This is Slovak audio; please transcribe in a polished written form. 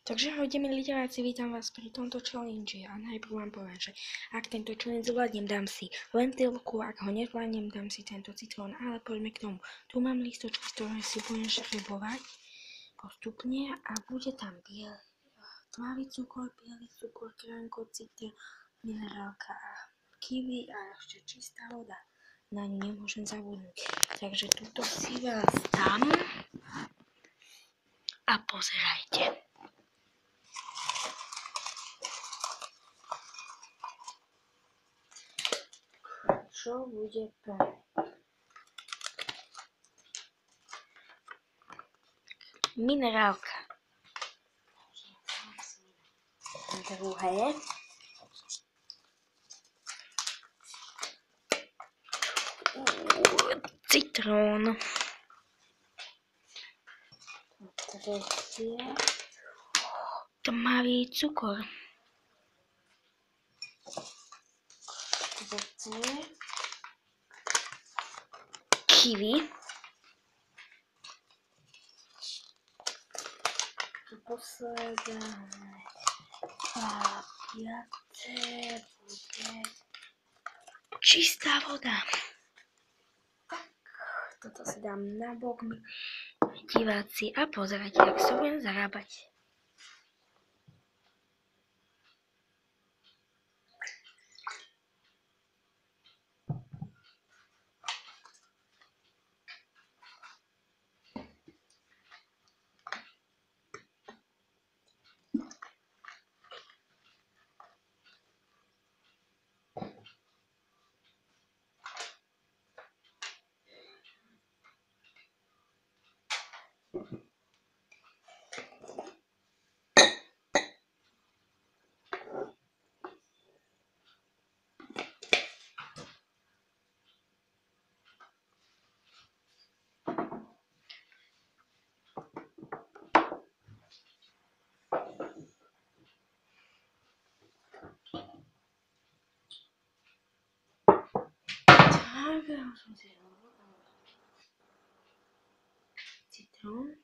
Takže ahojte milí diváci, vítam vás pri tomto challenge a najprv vám poviem, že ak tento challenge zvládnem, dám si lentilku, ak ho nezvládnem, dám si tento citrón, ale poďme k tomu. Tu mám listočky, ktoré si budem škribovať postupne a bude tam tmavý cukor, biely cukor, kránko, citrón, minerálka a kiwi a ešte čistá voda. Na ňu nemôžem zabudnúť. Takže túto si vás dám a pozerajte. Čo bude prvé? Minerálka. Druhé. Citrón. Tretie. Tmavý cukor. Štvrté. Kiwi. Posledné a piaté bude čistá voda. Tak, toto si dám na bok, diváci, a pozerajte, jak sa budem zarábať. Citrón.